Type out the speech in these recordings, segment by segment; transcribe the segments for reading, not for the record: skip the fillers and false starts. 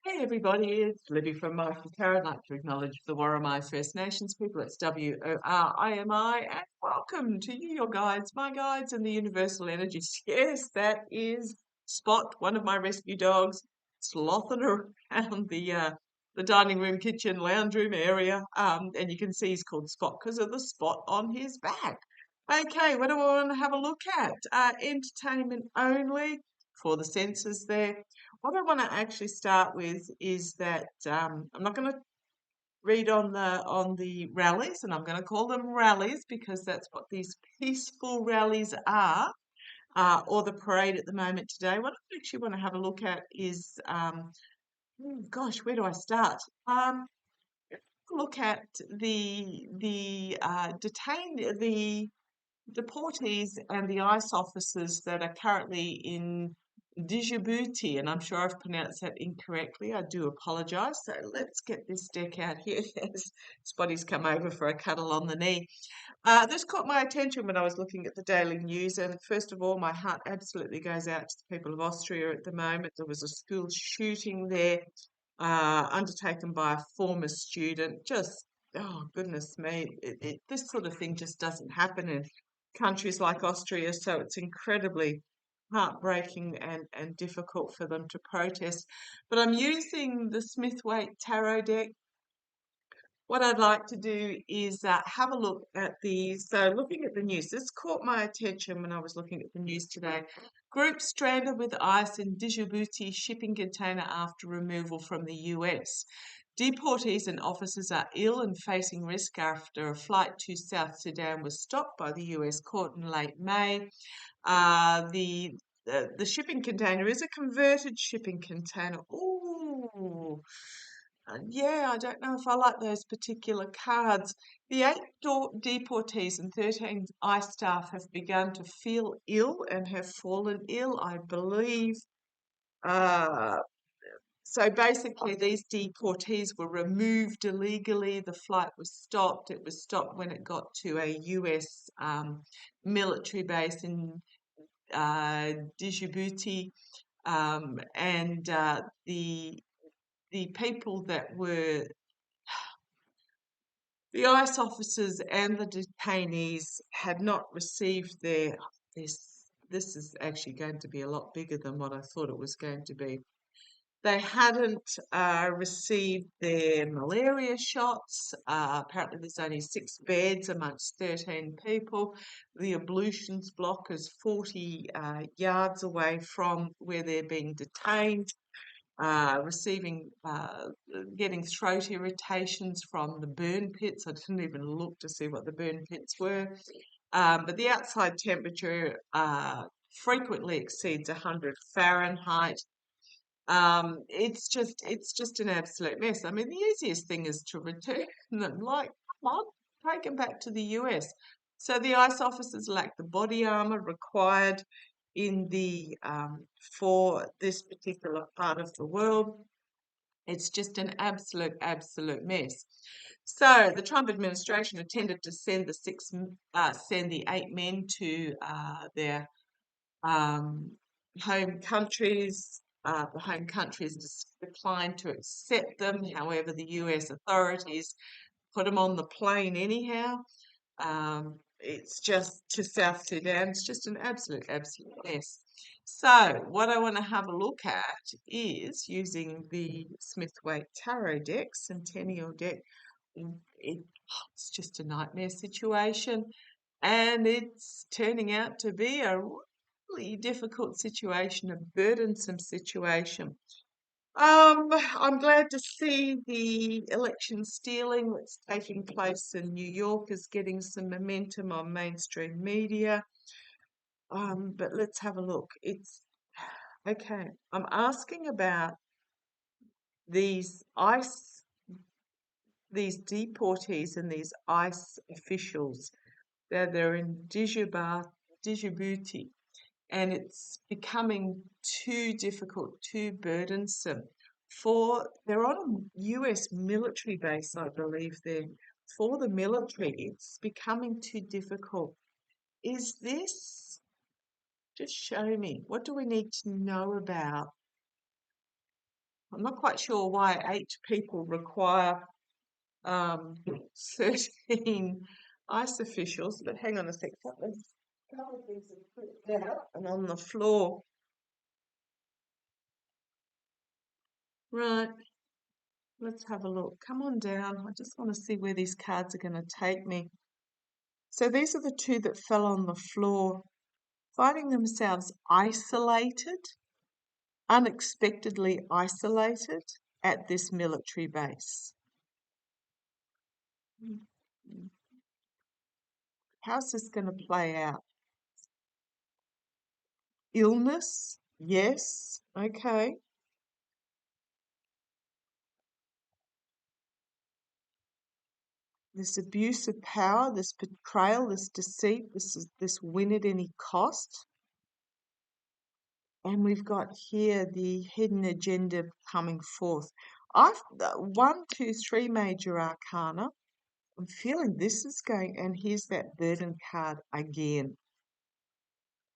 Hey everybody, it's Libby from maighstirtarot. I'd like to acknowledge the Worimi First Nations people. It's WORIMI, and welcome to you, your guides, my guides, and the universal energies. Yes, that is Spot, one of my rescue dogs, slothing around the dining room, kitchen, lounge room area. And you can see he's called Spot because of the spot on his back. Okay, what do I want to have a look at? Entertainment only for the senses there. What I want to actually start with is that I'm not going to read on the rallies, and I'm going to call them rallies because that's what these peaceful rallies are, or the parade at the moment today. What I actually want to have a look at is, gosh, where do I start? Look at the deportees and the ICE officers that are currently in Djibouti, and I'm sure I've pronounced that incorrectly. I do apologise. So let's get this deck out here. Yes, Spotty's come over for a cuddle on the knee. This caught my attention when I was looking at the Daily News, and first of all, my heart absolutely goes out to the people of Austria at the moment. There was a school shooting there, undertaken by a former student. Just, oh goodness me, this sort of thing just doesn't happen in countries like Austria, so it's incredibly heartbreaking and difficult for them to protest. But I'm using the Smith-Waite Tarot deck. What I'd like to do is have a look at looking at the news. This caught my attention when I was looking at the news today. Group stranded with ice in Djibouti shipping container after removal from the US. Deportees and officers are ill and facing risk after a flight to South Sudan was stopped by the US court in late May. The shipping container is a converted shipping container. Ooh, yeah, I don't know if I like those particular cards. The deportees and 13 ICE staff have begun to feel ill and have fallen ill, I believe. Uh, so basically, these deportees were removed illegally. The flight was stopped. It was stopped when it got to a US military base in Djibouti, and the people that were the ICE officers and the detainees had not received this is actually going to be a lot bigger than what I thought it was going to be. They hadn't received their malaria shots. Apparently, there's only 6 beds amongst 13 people. The ablutions block is 40 yards away from where they're being detained. Getting throat irritations from the burn pits. I didn't even look to see what the burn pits were. But the outside temperature frequently exceeds 100 Fahrenheit. It's just an absolute mess. I mean, the easiest thing is to return them. Like, come on, take them back to the US. So the ICE officers lack the body armor required in the for this particular part of the world. It's just an absolute mess. So the Trump administration intended to send the 8 men to their um, home countries. The home countries declined to accept them. However, the US authorities put them on the plane anyhow. It's just to South Sudan. It's just an absolute mess. So, what I want to have a look at is using the Smith-Waite Tarot deck, Centennial deck. It's just a nightmare situation, and it's turning out to be a really difficult situation, a burdensome situation. I'm glad to see the election stealing that's taking place in New York is getting some momentum on mainstream media. But let's have a look. It's okay. I'm asking about these ICE, these deportees and these ICE officials. They're in Djibouti, and it's becoming too difficult, too burdensome. They're on a US military base, I believe. For the military, it's becoming too difficult. Is this, just show me, what do we need to know about I'm not quite sure why 8 people require 13 ICE officials, but hang on a sec. Something's a couple of things are put out and on the floor. Right, let's have a look. Come on down. I just want to see where these cards are going to take me. So these are the 2 that fell on the floor, finding themselves isolated, unexpectedly isolated at this military base. How's this going to play out? Illness? Yes. Okay. This abuse of power, this betrayal, this deceit, this win at any cost. And we've got here the hidden agenda coming forth. I've 1, 2, 3 major arcana. I'm feeling this is going, and here's that burden card again.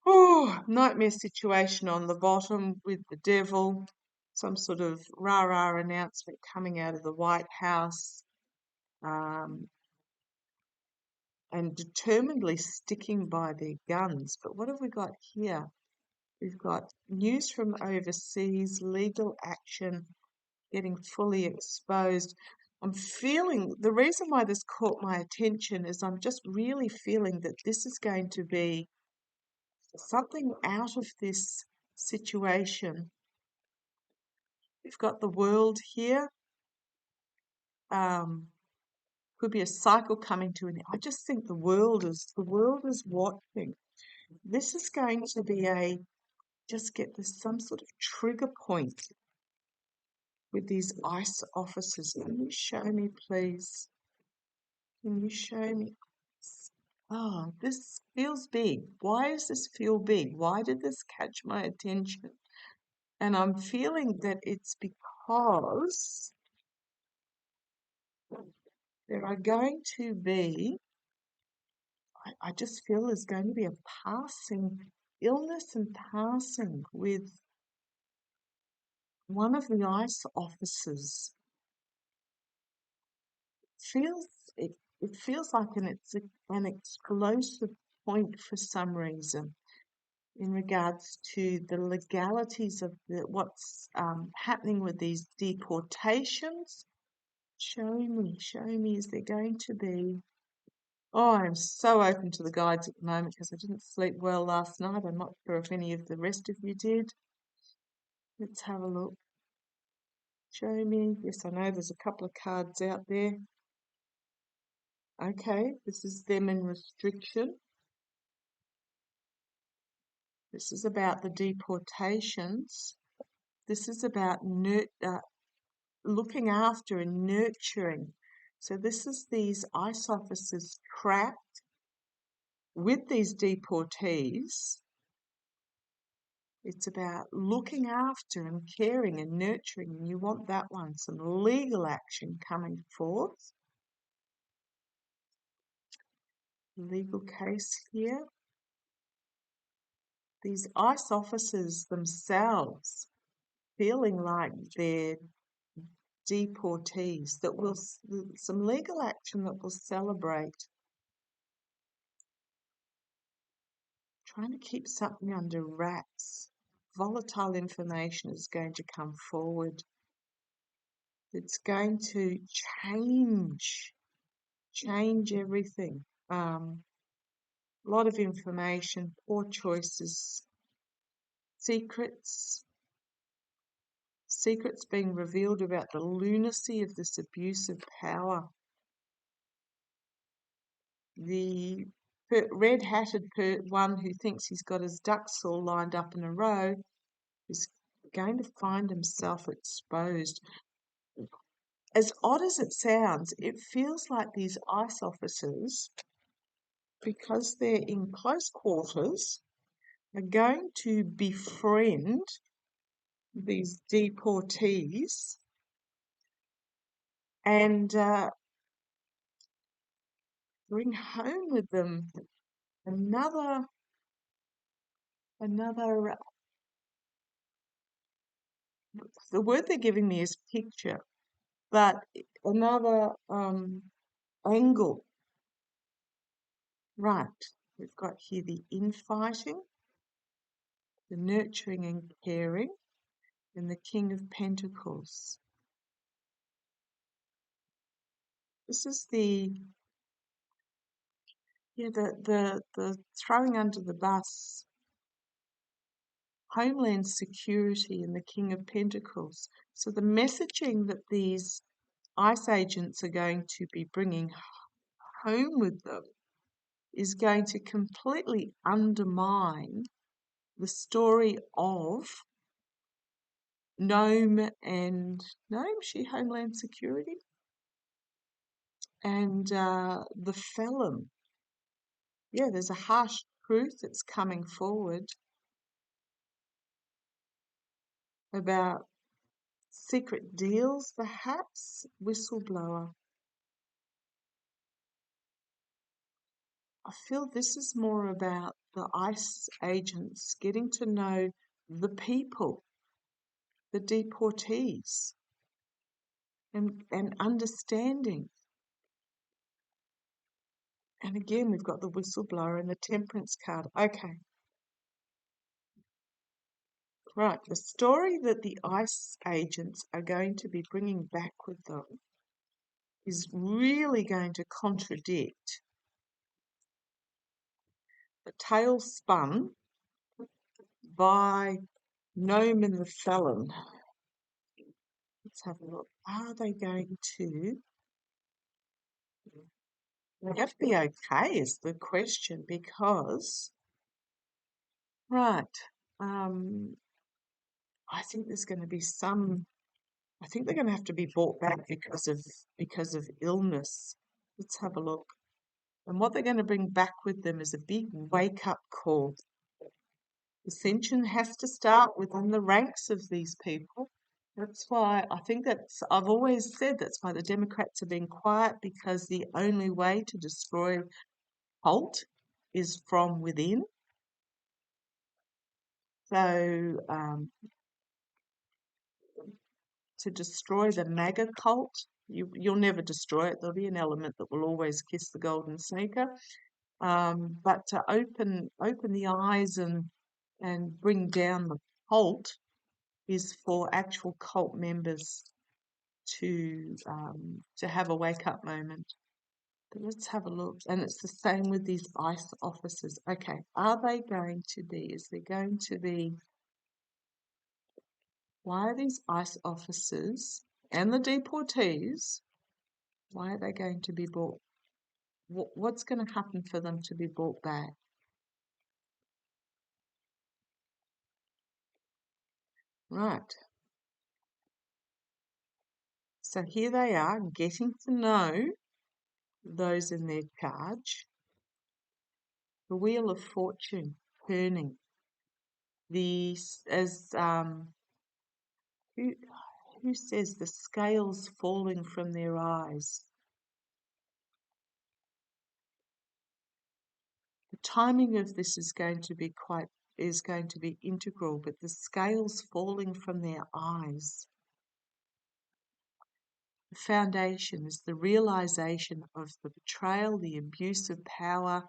Oh, nightmare situation on the bottom with the devil. Some sort of rah-rah announcement coming out of the White House. And determinedly sticking by their guns. But what have we got here? We've got news from overseas, legal action, getting fully exposed. I'm feeling, the reason why this caught my attention is I'm just really feeling that this is going to be something out of this situation. We've got the world here. Could be a cycle coming to an end. I just think the world is watching. This is going to be just get this some sort of trigger point with these ICE officers. Can you show me, please? Can you show me? Oh, this feels big. Why does this feel big? Why did this catch my attention? And I'm feeling that it's because there are going to be, I just feel there's going to be a passing illness and passing with one of the ICE officers. Feels it feels like it's an explosive point for some reason in regards to the legalities of what's happening with these deportations. Show me, is there going to be? Oh, I'm so open to the guides at the moment because I didn't sleep well last night. I'm not sure if any of the rest of you did. Let's have a look. Show me. Yes, I know there's a couple of cards out there. Okay, this is them in restriction. This is about the deportations. This is about looking after and nurturing. So this is these ICE officers trapped with these deportees. It's about looking after and caring and nurturing, and you want that one. Some legal action coming forth. Legal case here. These ICE officers themselves feeling like they're deportees, that will, some legal action that will celebrate. Trying to keep something under wraps. Volatile information is going to come forward. It's going to change everything. A lot of information, poor choices, secrets being revealed about the lunacy of this abuse of power. The red-hatted one who thinks he's got his ducks all lined up in a row is going to find himself exposed. As odd as it sounds, it feels like these ICE officers, because they're in close quarters, are going to befriend these deportees and bring home with them another the word they're giving me is picture, but another angle. Right, we've got here the infighting, the nurturing and caring, and the King of Pentacles. This is the the throwing under the bus, homeland security, and the King of Pentacles. So the messaging that these ICE agents are going to be bringing home with them is going to completely undermine the story of Gnome and Gnome, she Homeland Security, and the felon. Yeah, there's a harsh truth that's coming forward about secret deals, perhaps, whistleblower. I feel this is more about the ICE agents getting to know the people, the deportees, and understanding. And again, we've got the whistleblower and the temperance card. Okay. Right, the story that the ICE agents are going to be bringing back with them is really going to contradict the tale spun by Gnome and the Felon. Let's have a look. Are they going to? They have to be okay is the question, because, right, I think there's going to be some. I think they're going to have to be brought back because of illness. Let's have a look. And what they're going to bring back with them is a big wake-up call. Ascension has to start within the ranks of these people. That's why I think I've always said that's why the Democrats are being quiet, because the only way to destroy cult is from within. So to destroy the MAGA cult, you'll never destroy it. There'll be an element that will always kiss the golden sneaker. But to open the eyes and bring down the cult is for actual cult members to have a wake up moment. But let's have a look. And it's the same with these ICE officers. Okay, are they going to be? Is there going to be? Why are these ICE officers and the deportees? Why are they going to be brought? What's going to happen for them to be brought back? Right. So here they are, getting to know those in their charge. The Wheel of Fortune turning. As who says the scales falling from their eyes? The timing of this is going to be integral, but the scales falling from their eyes. The foundation is the realization of the betrayal, the abuse of power,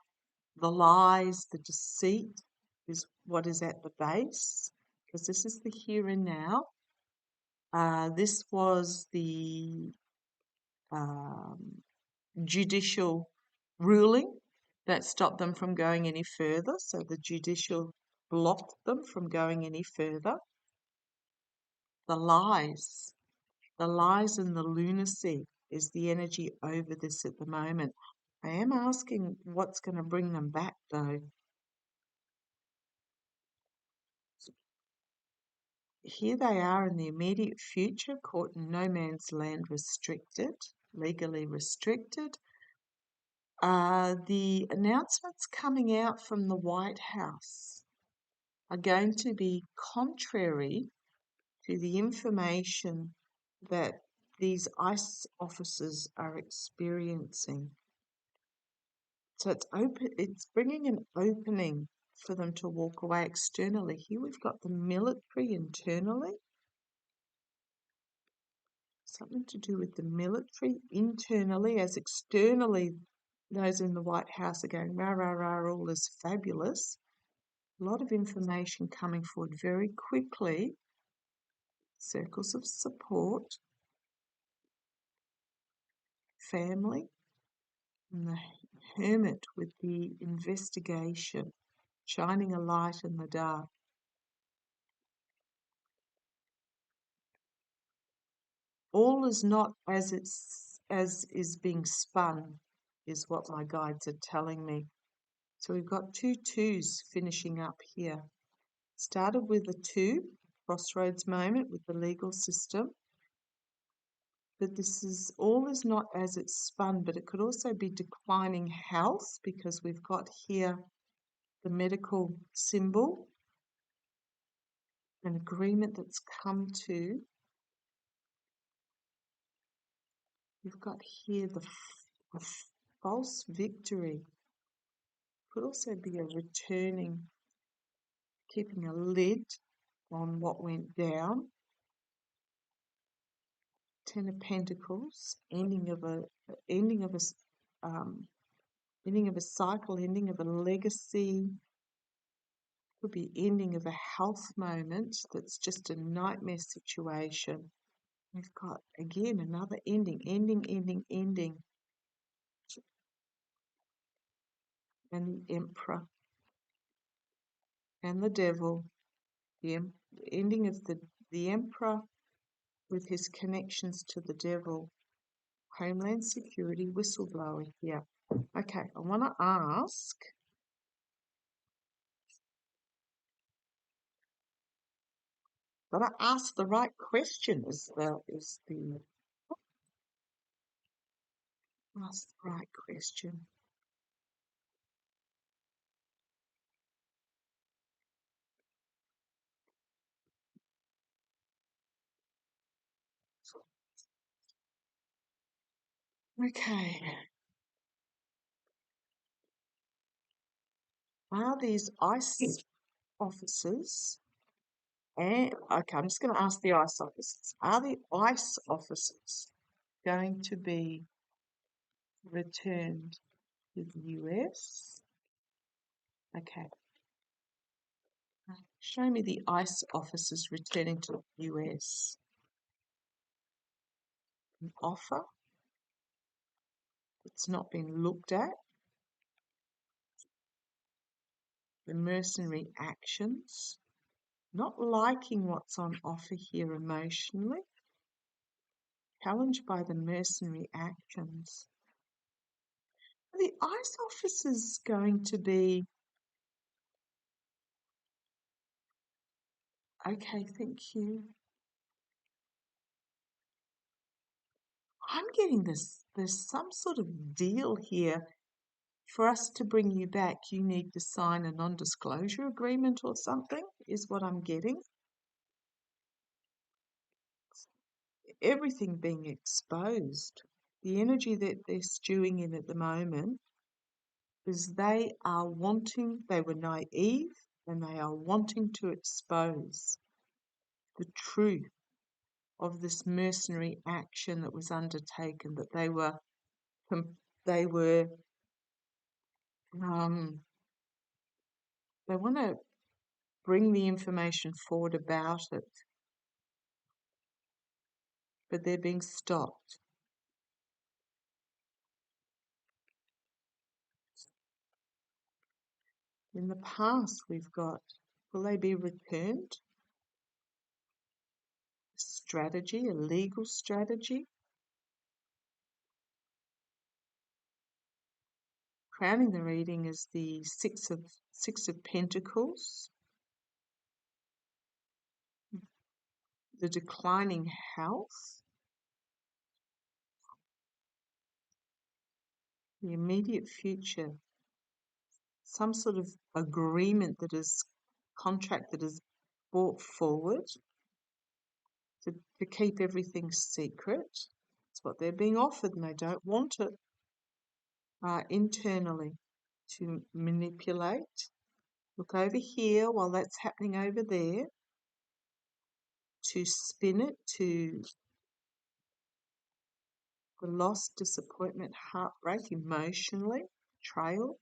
the lies, the deceit is what is at the base, because this is the here and now. This was the judicial ruling that stopped them from going any further. So the judicial blocked them from going any further. The lies and the lunacy is the energy over this at the moment. I am asking what's going to bring them back, though. Here they are in the immediate future, caught in no man's land, restricted, legally restricted. The announcements coming out from the White House are going to be contrary to the information that these ICE officers are experiencing. So it's bringing an opening for them to walk away externally. Here we've got the military internally. something to do with the military internally, as externally those in the White House are going, rah, rah, rah, all is fabulous. A lot of information coming forward very quickly. Circles of support, family, and the Hermit with the investigation, shining a light in the dark. All is not as is being spun, is what my guides are telling me. So we've got 2 twos finishing up here. Started with a 2, crossroads moment with the legal system. But this is all is not as it's spun, but it could also be declining health, because we've got here the medical symbol, an agreement that's come to. You've got here the false victory. Could also be a returning, keeping a lid on what went down. 10 of Pentacles, ending of a cycle, ending of a legacy. Could be ending of a health moment that's just a nightmare situation. We've got again another ending, and the Emperor and the Devil. The ending of the Emperor with his connections to the Devil. Homeland Security, whistleblower here. Okay, I want to ask, the right question. Ask the right question. Okay. Are these ICE officers, and okay, I'm just going to ask the ICE officers. Are the ICE officers going to be returned to the US? Okay. Show me the ICE officers returning to the US. An offer that's not been looked at. The mercenary actions. Not liking what's on offer here emotionally. Challenged by the mercenary actions. Are the ICE officers going to be... Okay, thank you. I'm getting this. There's some sort of deal here. For us to bring you back, you need to sign a non-disclosure agreement or something, is what I'm getting. Everything being exposed. The energy that they're stewing in at the moment is they were naive, and they are wanting to expose the truth of this mercenary action that was undertaken, that they want to bring the information forward about it, but they're being stopped. In the past, we've got, will they be returned? A strategy, a legal strategy. Crowning the reading is the Six of Pentacles, the declining health, the immediate future, some sort of agreement contract that is brought forward to keep everything secret. It's what they're being offered, and they don't want it internally to manipulate. Look over here while that's happening over there, to spin it, to the loss, disappointment, heartbreak, emotionally, betrayal,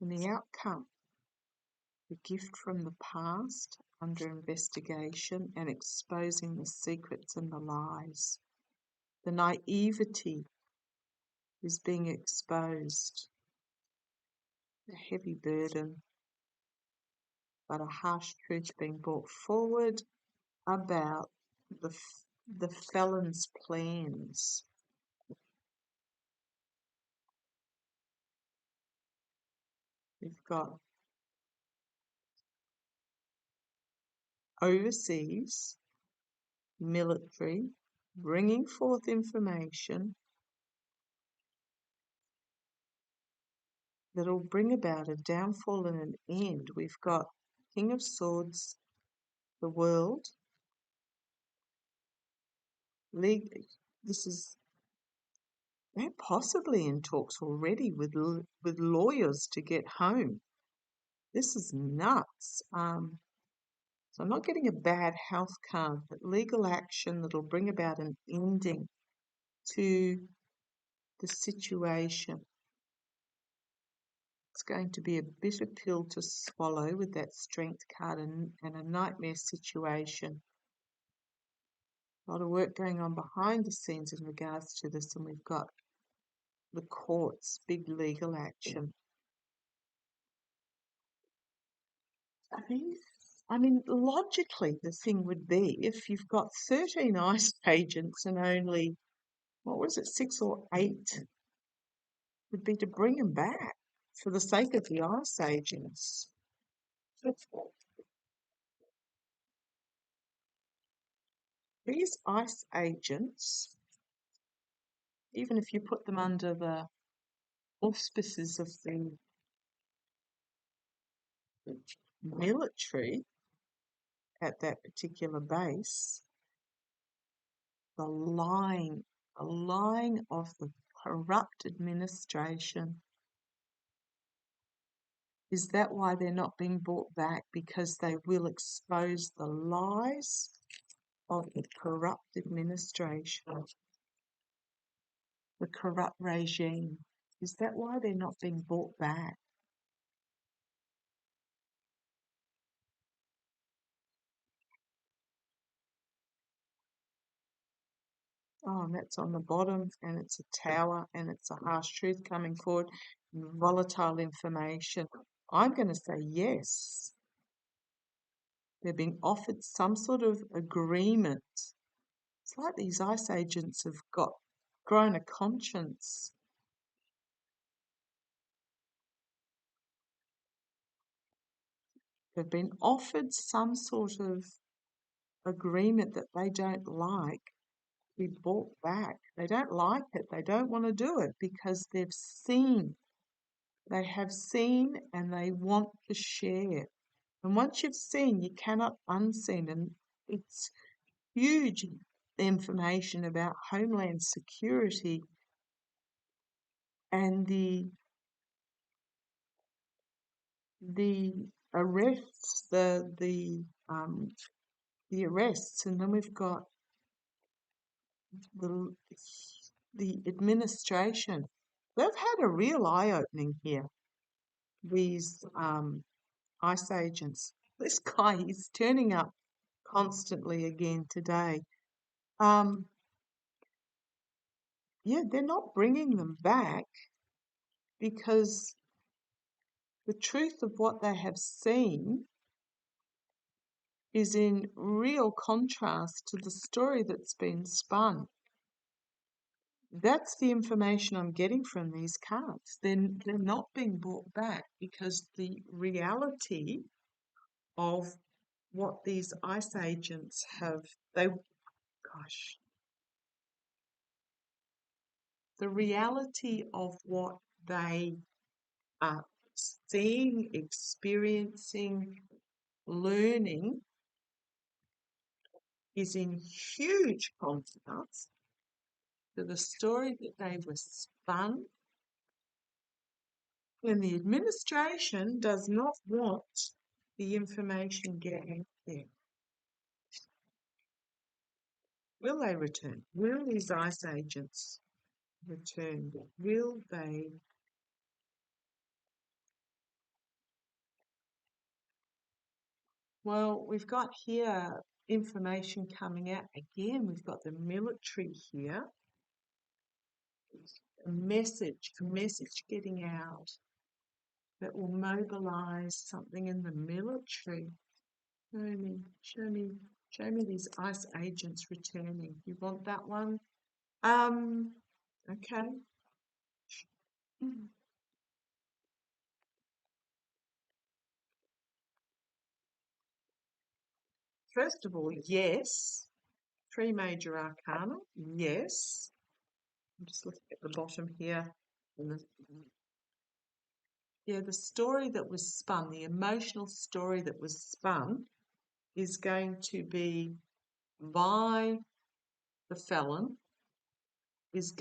and the outcome, the gift from the past under investigation and exposing the secrets and the lies. The naivety is being exposed, a heavy burden, but a harsh truth being brought forward about the felon's plans. We've got overseas, military, bringing forth information that'll bring about a downfall and an end. We've got King of Swords, the world, this is, they're possibly in talks already with lawyers to get home. This is nuts. So I'm not getting a bad health card, but legal action that'll bring about an ending to the situation. It's going to be a bitter pill to swallow with that strength card and a nightmare situation. A lot of work going on behind the scenes in regards to this, and we've got the courts, big legal action. I mean, logically, the thing would be if you've got 13 ICE agents and only, 6 or 8 would be to bring them back for the sake of the ICE agents. These ICE agents, even if you put them under the auspices of the military at that particular base, the lying of the corrupt administration. Is that why they're not being brought back? Because they will expose the lies of the corrupt administration, the corrupt regime. Is that why they're not being brought back? Oh, and that's on the bottom, and it's a tower, and it's a harsh truth coming forward, volatile information. I'm going to say yes. They're being offered some sort of agreement. It's like these ICE agents have grown a conscience. They've been offered some sort of agreement that they don't like, be brought back. They don't like it. They don't want to do it because they've seen. They have seen and they want to share. And once you've seen, you cannot unseen. And it's huge information about homeland security and the arrests, the arrests, and then we've got the administration. They've had a real eye-opening here, these ICE agents. This guy, he's turning up constantly again today. Yeah, they're not bringing them back because the truth of what they have seen is in real contrast to the story that's been spun. That's the information I'm getting from these cards. They're not being brought back because the reality of what these ICE agents have, the reality of what they are seeing, experiencing, learning is in huge contrast to the story that they were spun, and the administration does not want the information getting there. Will they return? Will these ice agents return? Will they? Well, we've got here information coming out. Again, we've got the military here. A message getting out that will mobilize something in the military. Show me these ice agents returning. You want that one? Okay. First of all, yes. 3 major arcana, yes. I'm just looking at the bottom here. And the story that was spun, the emotional story that was spun, is going to be by the felon, is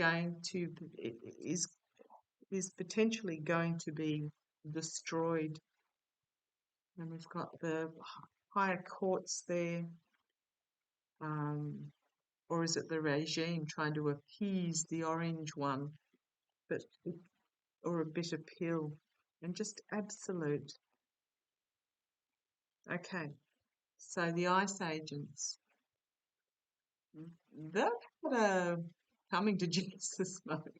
potentially going to be destroyed. And we've got the higher courts there, or is it the regime trying to appease the orange one, or a bitter pill, and just absolute. Okay, so the ice agents, they've had a coming to Jesus moment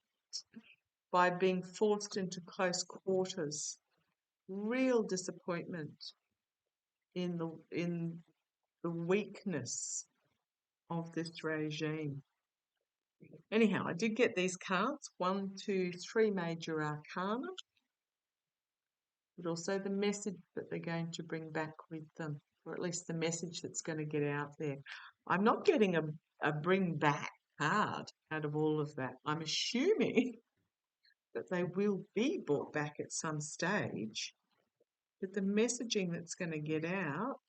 by being forced into close quarters. Real disappointment in the weakness of this regime. Anyhow, I did get these cards, 1, 2, 3 major arcana, but also the message that they're going to bring back with them, or at least the message that's going to get out there. I'm not getting a bring back card out of all of that. I'm assuming that they will be brought back at some stage, but the messaging that's going to get out,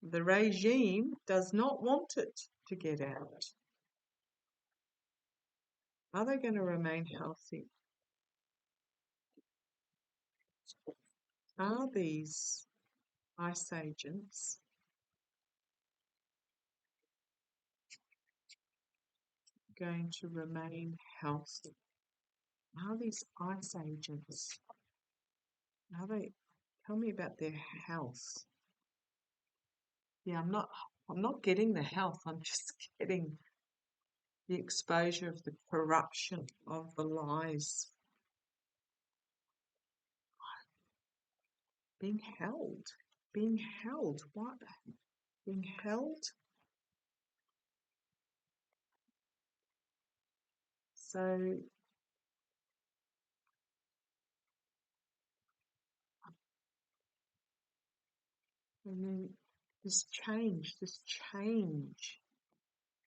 the regime does not want it to get out. Are they going to remain healthy? Are these ice agents going to remain healthy? Are these ice agents, tell me about their health. Yeah, I'm not getting the health, I'm just getting the exposure of the corruption of the lies. Being held. What? Being held? So, and then this change,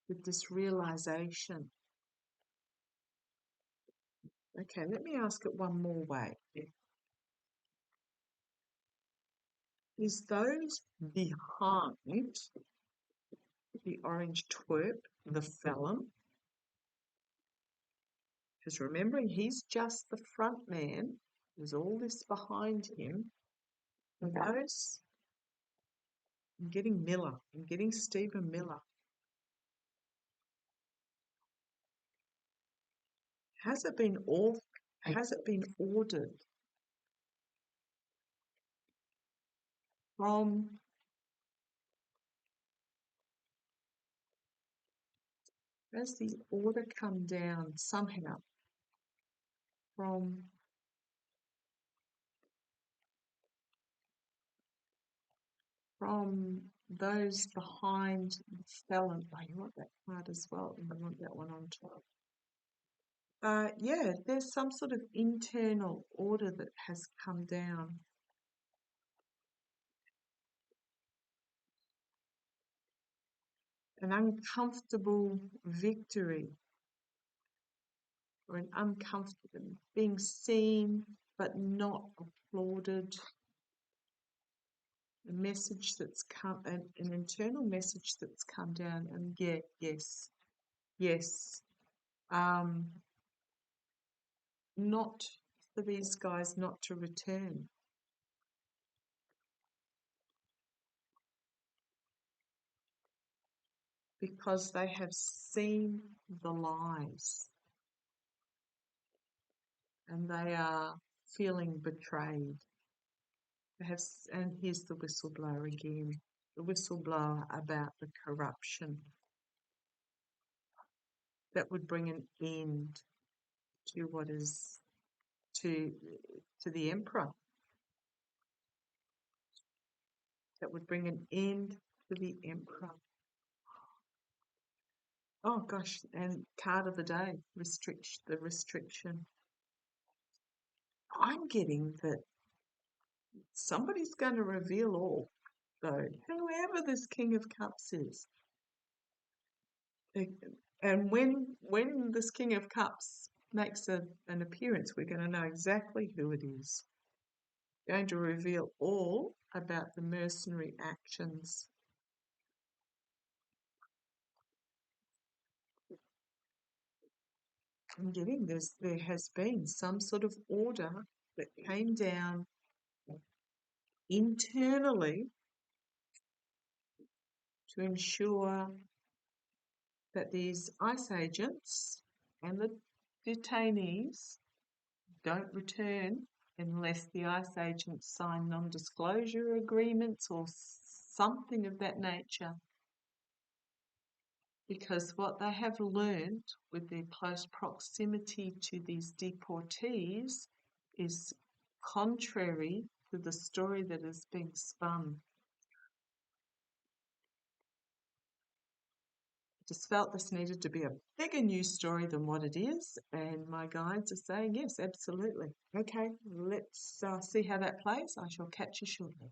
with this realization. Okay, let me ask it one more way. Is those behind the orange twerp the felon? Because remembering, he's just the front man. There's all this behind him. And those, I'm getting Miller. I'm getting Stephen Miller. Has it been ordered from, has the order come down somehow from those behind the felon? Oh, you want that card as well, and you want that one on top. Yeah, there's some sort of internal order that has come down. An uncomfortable victory, or an uncomfortable being seen but not applauded. A message that's come, an internal message that's come down, and yeah, yes. Not for these guys not to return. because they have seen the lies and they are feeling betrayed. And here's the whistleblower again, the whistleblower about the corruption that would bring an end to what is to the emperor, that would bring an end to the emperor. Oh gosh, and card of the day, the restriction. I'm getting that somebody's going to reveal all, though, whoever this King of Cups is. And when this King of Cups makes an appearance, we're going to know exactly who it is. Going to reveal all about the mercenary actions. I'm getting this. There has been some sort of order that came down internally to ensure that these ICE agents and the detainees don't return unless the ICE agents sign non-disclosure agreements or something of that nature. Because what they have learned with their close proximity to these deportees is contrary to the story that is being spun. Just felt this needed to be a bigger news story than what it is, and my guides are saying yes, absolutely. Okay, let's see how that plays. I shall catch you shortly.